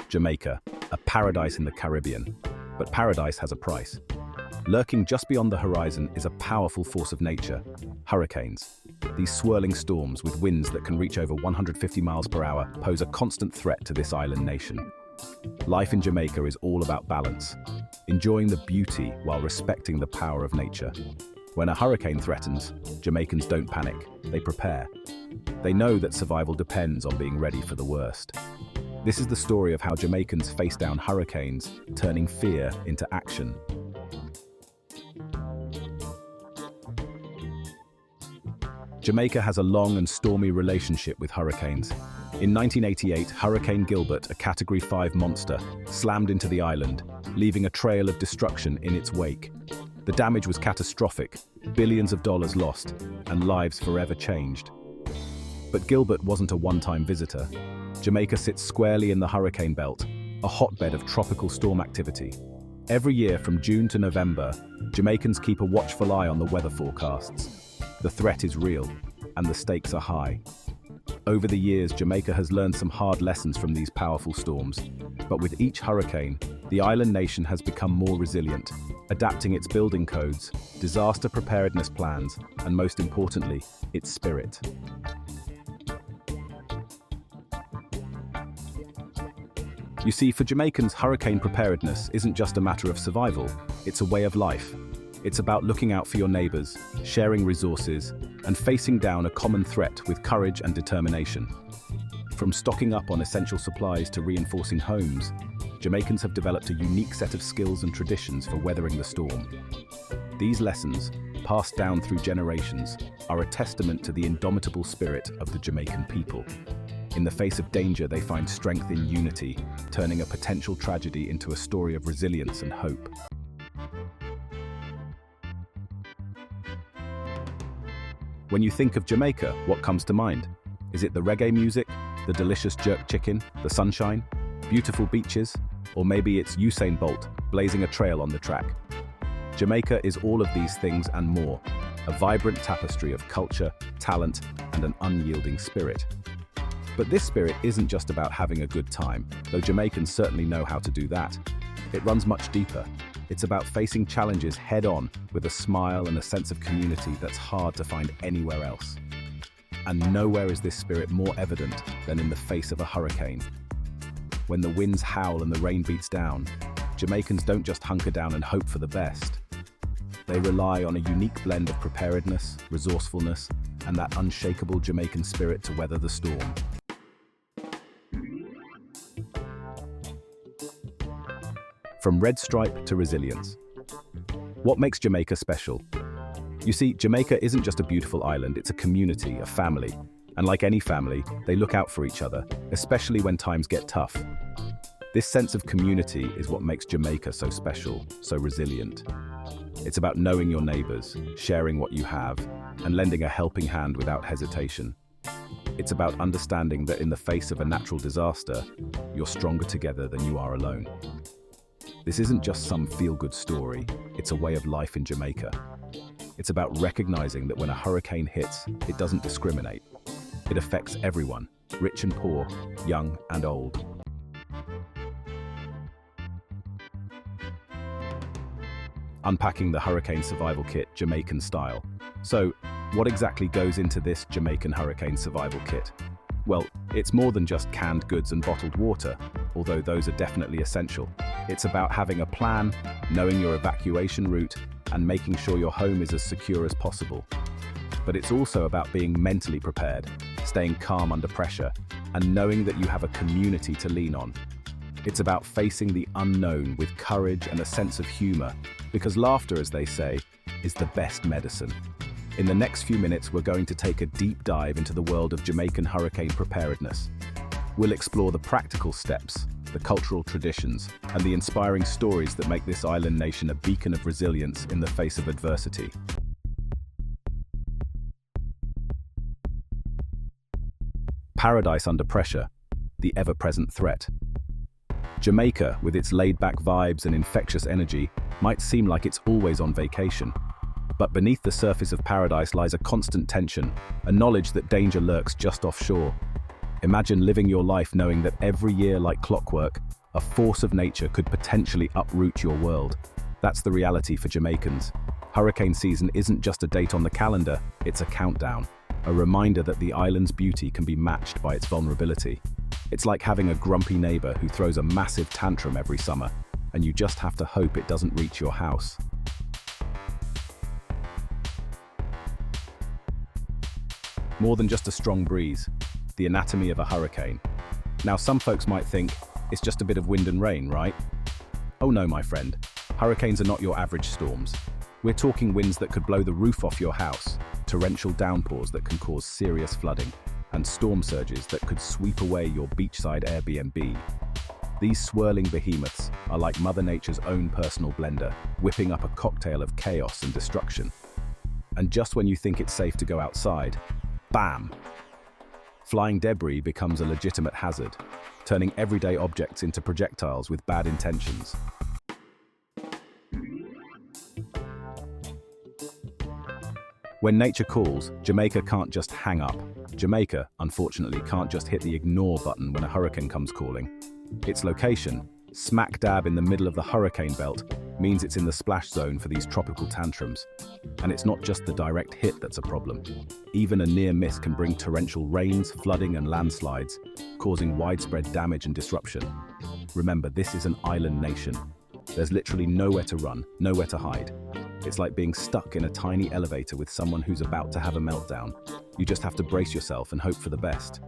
Jamaica, a paradise in the Caribbean. But paradise has a price. Lurking just beyond the horizon is a powerful force of nature: hurricanes. These swirling storms with winds that can reach over 150 miles per hour pose a constant threat to this island nation. Life in Jamaica is all about balance, enjoying the beauty while respecting the power of nature. When a hurricane threatens, Jamaicans don't panic, they prepare. They know that survival depends on being ready for the worst. This is the story of how Jamaicans face down hurricanes, turning fear into action. Jamaica has a long and stormy relationship with hurricanes. In 1988, Hurricane Gilbert, a Category 5 monster, slammed into the island, leaving a trail of destruction in its wake. The damage was catastrophic, billions of dollars lost, and lives forever changed. But Gilbert wasn't a one-time visitor. Jamaica sits squarely in the hurricane belt, a hotbed of tropical storm activity. Every year from June to November, Jamaicans keep a watchful eye on the weather forecasts. The threat is real, and the stakes are high. Over the years, Jamaica has learned some hard lessons from these powerful storms, but with each hurricane, the island nation has become more resilient, adapting its building codes, disaster preparedness plans, and most importantly, its spirit. You see, for Jamaicans, hurricane preparedness isn't just a matter of survival, it's a way of life. It's about looking out for your neighbors, sharing resources, and facing down a common threat with courage and determination. From stocking up on essential supplies to reinforcing homes, Jamaicans have developed a unique set of skills and traditions for weathering the storm. These lessons, passed down through generations, are a testament to the indomitable spirit of the Jamaican people. In the face of danger, they find strength in unity, turning a potential tragedy into a story of resilience and hope. When you think of Jamaica, what comes to mind? Is it the reggae music, the delicious jerk chicken, the sunshine, beautiful beaches, or maybe it's Usain Bolt blazing a trail on the track? Jamaica is all of these things and more, a vibrant tapestry of culture, talent, and an unyielding spirit. But this spirit isn't just about having a good time, though Jamaicans certainly know how to do that. It runs much deeper. It's about facing challenges head-on with a smile and a sense of community that's hard to find anywhere else. And nowhere is this spirit more evident than in the face of a hurricane. When the winds howl and the rain beats down, Jamaicans don't just hunker down and hope for the best. They rely on a unique blend of preparedness, resourcefulness, and that unshakable Jamaican spirit to weather the storm. From red stripe to resilience. What makes Jamaica special? You see, Jamaica isn't just a beautiful island, it's a community, a family. And like any family, they look out for each other, especially when times get tough. This sense of community is what makes Jamaica so special, so resilient. It's about knowing your neighbors, sharing what you have, and lending a helping hand without hesitation. It's about understanding that in the face of a natural disaster, you're stronger together than you are alone. This isn't just some feel-good story, it's a way of life in Jamaica. It's about recognizing that when a hurricane hits, it doesn't discriminate. It affects everyone, rich and poor, young and old. Unpacking the hurricane survival kit, Jamaican-style. So, what exactly goes into this Jamaican hurricane survival kit? Well, it's more than just canned goods and bottled water, although those are definitely essential. It's about having a plan, knowing your evacuation route, and making sure your home is as secure as possible. But it's also about being mentally prepared, staying calm under pressure, and knowing that you have a community to lean on. It's about facing the unknown with courage and a sense of humor, because laughter, as they say, is the best medicine. In the next few minutes, we're going to take a deep dive into the world of Jamaican hurricane preparedness. We'll explore the practical steps, the cultural traditions, and the inspiring stories that make this island nation a beacon of resilience in the face of adversity. Paradise under pressure, the ever-present threat. Jamaica, with its laid-back vibes and infectious energy, might seem like it's always on vacation. But beneath the surface of paradise lies a constant tension, a knowledge that danger lurks just offshore. Imagine living your life knowing that every year, like clockwork, a force of nature could potentially uproot your world. That's the reality for Jamaicans. Hurricane season isn't just a date on the calendar, it's a countdown. A reminder that the island's beauty can be matched by its vulnerability. It's like having a grumpy neighbor who throws a massive tantrum every summer, and you just have to hope it doesn't reach your house. More than just a strong breeze, the anatomy of a hurricane. Now, some folks might think it's just a bit of wind and rain, right? Oh no, my friend. Hurricanes are not your average storms. We're talking winds that could blow the roof off your house, torrential downpours that can cause serious flooding, and storm surges that could sweep away your beachside Airbnb. These swirling behemoths are like Mother Nature's own personal blender, whipping up a cocktail of chaos and destruction. And just when you think it's safe to go outside, bam! Flying debris becomes a legitimate hazard, turning everyday objects into projectiles with bad intentions. When nature calls, Jamaica can't just hang up. Jamaica, unfortunately, can't just hit the ignore button when a hurricane comes calling. Its location, smack dab in the middle of the hurricane belt, means it's in the splash zone for these tropical tantrums. And it's not just the direct hit that's a problem. Even a near miss can bring torrential rains, flooding and landslides, causing widespread damage and disruption. Remember, this is an island nation. There's literally nowhere to run, nowhere to hide. It's like being stuck in a tiny elevator with someone who's about to have a meltdown. You just have to brace yourself and hope for the best.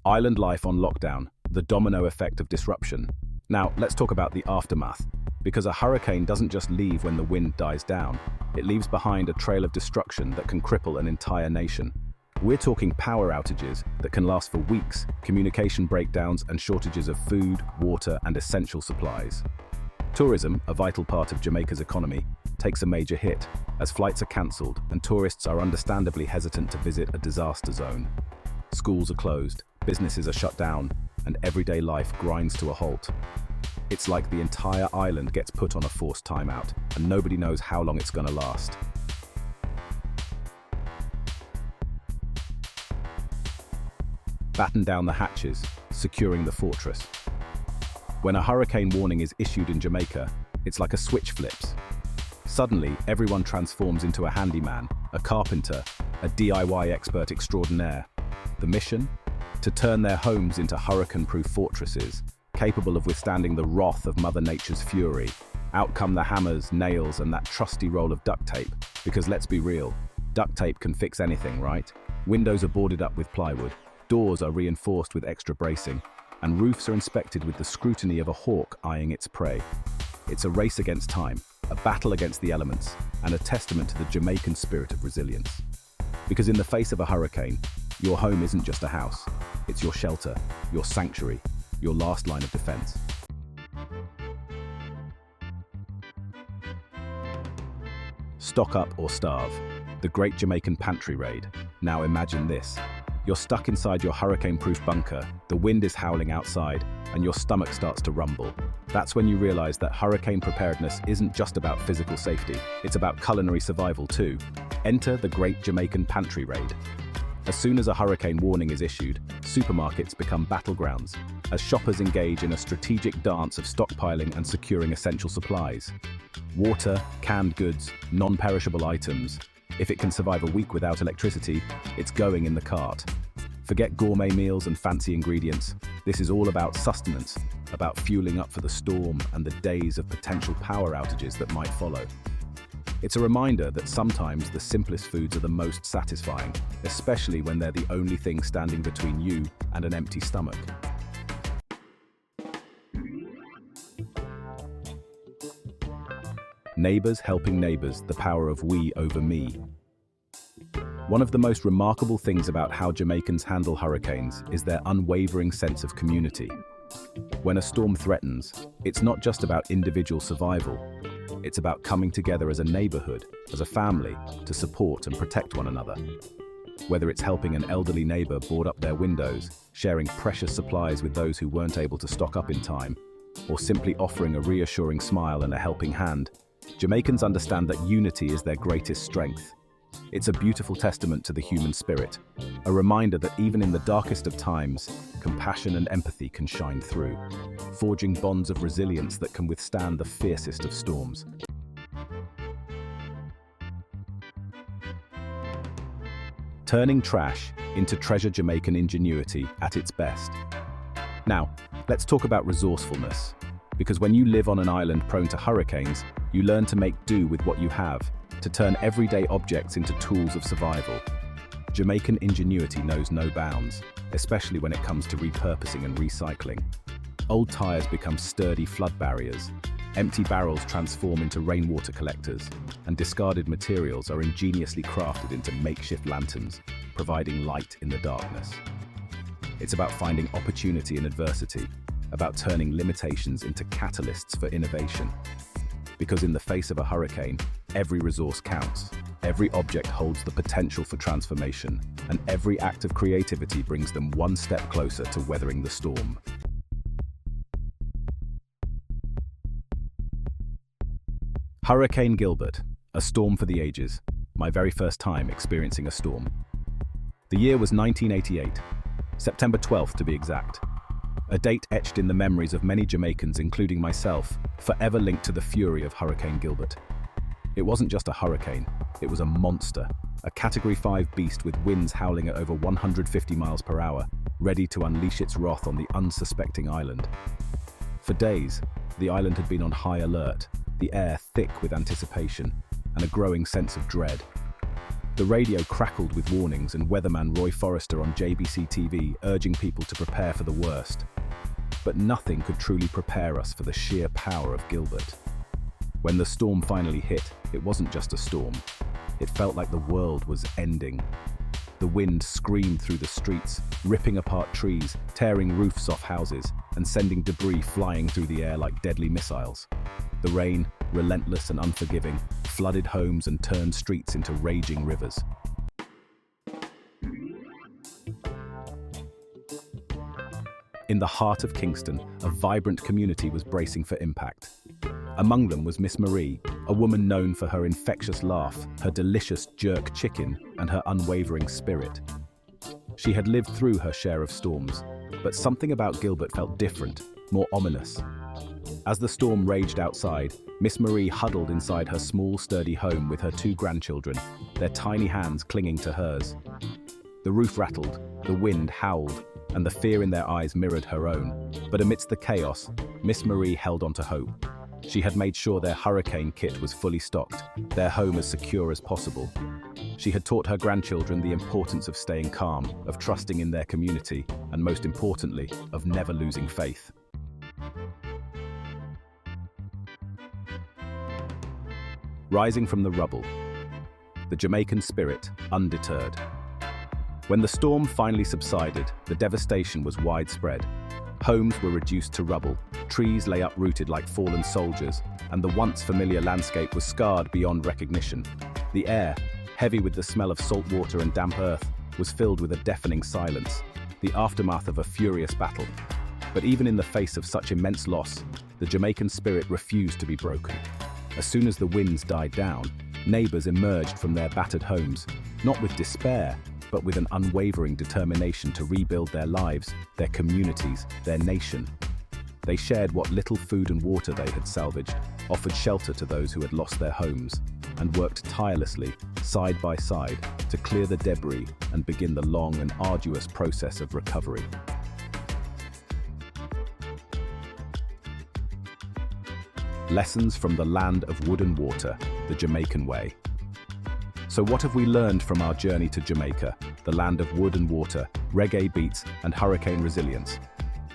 Island life on lockdown, the domino effect of disruption. Now, let's talk about the aftermath. Because a hurricane doesn't just leave when the wind dies down, it leaves behind a trail of destruction that can cripple an entire nation. We're talking power outages that can last for weeks, communication breakdowns, and shortages of food, water, and essential supplies. Tourism, a vital part of Jamaica's economy, takes a major hit as flights are cancelled and tourists are understandably hesitant to visit a disaster zone. Schools are closed, businesses are shut down, and everyday life grinds to a halt. It's like the entire island gets put on a forced timeout, and nobody knows how long it's going to last. Batten down the hatches, securing the fortress. When a hurricane warning is issued in Jamaica, it's like a switch flips. Suddenly, everyone transforms into a handyman, a carpenter, a DIY expert extraordinaire. The mission? To turn their homes into hurricane-proof fortresses, capable of withstanding the wrath of Mother Nature's fury. Out come the hammers, nails, and that trusty roll of duct tape, because let's be real, duct tape can fix anything, right? Windows are boarded up with plywood, doors are reinforced with extra bracing, and roofs are inspected with the scrutiny of a hawk eyeing its prey. It's a race against time, a battle against the elements, and a testament to the Jamaican spirit of resilience. Because in the face of a hurricane, your home isn't just a house, it's your shelter, your sanctuary, your last line of defense. Stock up or starve. The Great Jamaican Pantry Raid. Now imagine this. You're stuck inside your hurricane-proof bunker, the wind is howling outside, and your stomach starts to rumble. That's when you realize that hurricane preparedness isn't just about physical safety, it's about culinary survival too. Enter the Great Jamaican Pantry Raid. As soon as a hurricane warning is issued, supermarkets become battlegrounds, as shoppers engage in a strategic dance of stockpiling and securing essential supplies. Water, canned goods, non-perishable items. If it can survive a week without electricity, it's going in the cart. Forget gourmet meals and fancy ingredients. This is all about sustenance, about fueling up for the storm and the days of potential power outages that might follow. It's a reminder that sometimes the simplest foods are the most satisfying, especially when they're the only thing standing between you and an empty stomach. Neighbors helping neighbors, the power of we over me. One of the most remarkable things about how Jamaicans handle hurricanes is their unwavering sense of community. When a storm threatens, it's not just about individual survival. It's about coming together as a neighborhood, as a family, to support and protect one another. Whether it's helping an elderly neighbor board up their windows, sharing precious supplies with those who weren't able to stock up in time, or simply offering a reassuring smile and a helping hand, Jamaicans understand that unity is their greatest strength. It's a beautiful testament to the human spirit, a reminder that even in the darkest of times, compassion and empathy can shine through, forging bonds of resilience that can withstand the fiercest of storms. Turning trash into treasure, Jamaican ingenuity at its best. Now, let's talk about resourcefulness, because when you live on an island prone to hurricanes, you learn to make do with what you have, to turn everyday objects into tools of survival. Jamaican ingenuity knows no bounds, especially when it comes to repurposing and recycling. Old tires become sturdy flood barriers, empty barrels transform into rainwater collectors, and discarded materials are ingeniously crafted into makeshift lanterns, providing light in the darkness. It's about finding opportunity in adversity, about turning limitations into catalysts for innovation. Because in the face of a hurricane, every resource counts, every object holds the potential for transformation, and every act of creativity brings them one step closer to weathering the storm. Hurricane Gilbert, a storm for the ages, my very first time experiencing a storm. The year was 1988, September 12th to be exact. A date etched in the memories of many Jamaicans, including myself, forever linked to the fury of Hurricane Gilbert. It wasn't just a hurricane, it was a monster, a Category 5 beast with winds howling at over 150 miles per hour, ready to unleash its wrath on the unsuspecting island. For days, the island had been on high alert, the air thick with anticipation, and a growing sense of dread. The radio crackled with warnings, and weatherman Roy Forrester on JBC TV urging people to prepare for the worst. But nothing could truly prepare us for the sheer power of Gilbert. When the storm finally hit, it wasn't just a storm. It felt like the world was ending. The wind screamed through the streets, ripping apart trees, tearing roofs off houses, and sending debris flying through the air like deadly missiles. The rain, relentless and unforgiving, flooded homes and turned streets into raging rivers. In the heart of Kingston, a vibrant community was bracing for impact. Among them was Miss Marie, a woman known for her infectious laugh, her delicious jerk chicken, and her unwavering spirit. She had lived through her share of storms, but something about Gilbert felt different, more ominous. As the storm raged outside, Miss Marie huddled inside her small, sturdy home with her 2 grandchildren, their tiny hands clinging to hers. The roof rattled, the wind howled, and the fear in their eyes mirrored her own. But amidst the chaos, Miss Marie held on to hope. She had made sure their hurricane kit was fully stocked, their home as secure as possible. She had taught her grandchildren the importance of staying calm, of trusting in their community, and most importantly, of never losing faith. Rising from the rubble, the Jamaican Spirit, Undeterred. When the storm finally subsided, the devastation was widespread. Homes were reduced to rubble, trees lay uprooted like fallen soldiers, and the once familiar landscape was scarred beyond recognition. The air, heavy with the smell of salt water and damp earth, was filled with a deafening silence, the aftermath of a furious battle. But even in the face of such immense loss, the Jamaican spirit refused to be broken. As soon as the winds died down, neighbors emerged from their battered homes, not with despair, but with an unwavering determination to rebuild their lives, their communities, their nation. They shared what little food and water they had salvaged, offered shelter to those who had lost their homes, and worked tirelessly, side by side, to clear the debris and begin the long and arduous process of recovery. Lessons from the land of wood and water, the Jamaican Way. So what have we learned from our journey to Jamaica, the land of wood and water, reggae beats, and hurricane resilience?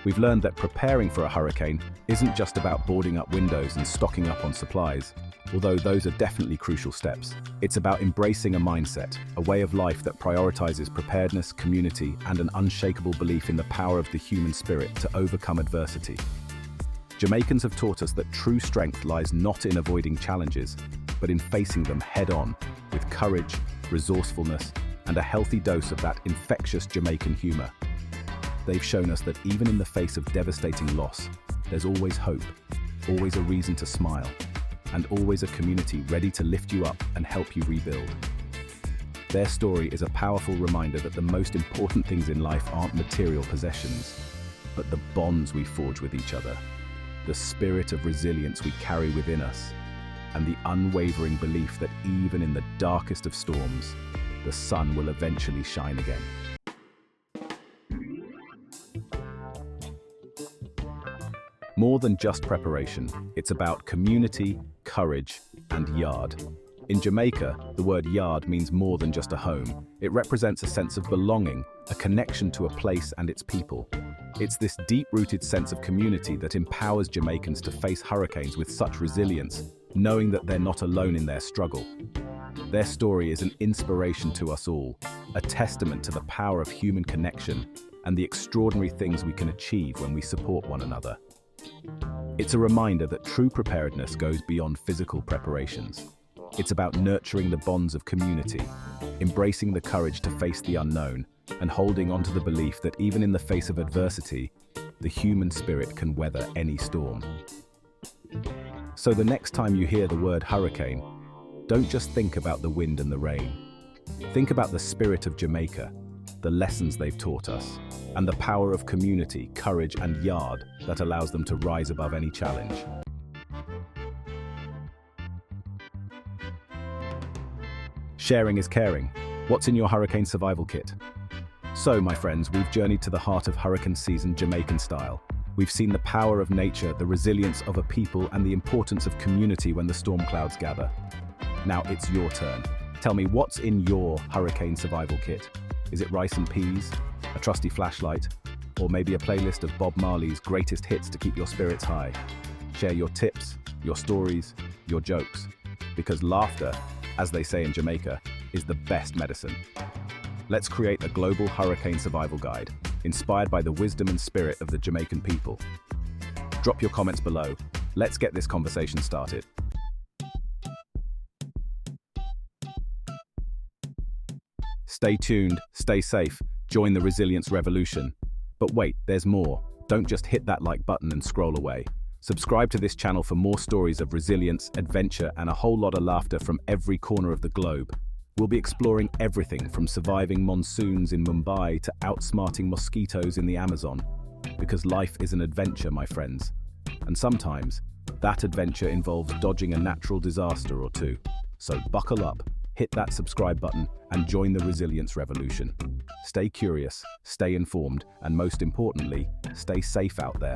We've learned that preparing for a hurricane isn't just about boarding up windows and stocking up on supplies, although those are definitely crucial steps. It's about embracing a mindset, a way of life that prioritizes preparedness, community, and an unshakable belief in the power of the human spirit to overcome adversity. Jamaicans have taught us that true strength lies not in avoiding challenges, but in facing them head-on, with courage, resourcefulness, and a healthy dose of that infectious Jamaican humor. They've shown us that even in the face of devastating loss, there's always hope, always a reason to smile, and always a community ready to lift you up and help you rebuild. Their story is a powerful reminder that the most important things in life aren't material possessions, but the bonds we forge with each other, the spirit of resilience we carry within us, and the unwavering belief that even in the darkest of storms, the sun will eventually shine again. More than just preparation, it's about community, courage, and Yaad. In Jamaica, the word Yaad means more than just a home. It represents a sense of belonging, a connection to a place and its people. It's this deep-rooted sense of community that empowers Jamaicans to face hurricanes with such resilience, knowing that they're not alone in their struggle. Their story is an inspiration to us all, a testament to the power of human connection and the extraordinary things we can achieve when we support one another. It's a reminder that true preparedness goes beyond physical preparations. It's about nurturing the bonds of community, embracing the courage to face the unknown, and holding on to the belief that even in the face of adversity, the human spirit can weather any storm. So the next time you hear the word hurricane, don't just think about the wind and the rain. Think about the spirit of Jamaica, the lessons they've taught us, and the power of community, courage, and Yaad that allows them to rise above any challenge. Sharing is caring. What's in your hurricane survival kit? So, my friends, we've journeyed to the heart of hurricane season Jamaican style. We've seen the power of nature, the resilience of a people, and the importance of community when the storm clouds gather. Now it's your turn. Tell me, what's in your hurricane survival kit? Is it rice and peas, a trusty flashlight, or maybe a playlist of Bob Marley's greatest hits to keep your spirits high? Share your tips, your stories, your jokes, because laughter, as they say in Jamaica, is the best medicine. Let's create a global hurricane survival guide, inspired by the wisdom and spirit of the Jamaican people. Drop your comments below. Let's get this conversation started. Stay tuned, stay safe, join the resilience revolution. But wait, there's more. Don't just hit that like button and scroll away. Subscribe to this channel for more stories of resilience, adventure, and a whole lot of laughter from every corner of the globe. We'll be exploring everything from surviving monsoons in Mumbai to outsmarting mosquitoes in the Amazon. Because life is an adventure, my friends. And sometimes, that adventure involves dodging a natural disaster or two. So buckle up, hit that subscribe button, and join the resilience revolution. Stay curious, stay informed, and most importantly, stay safe out there.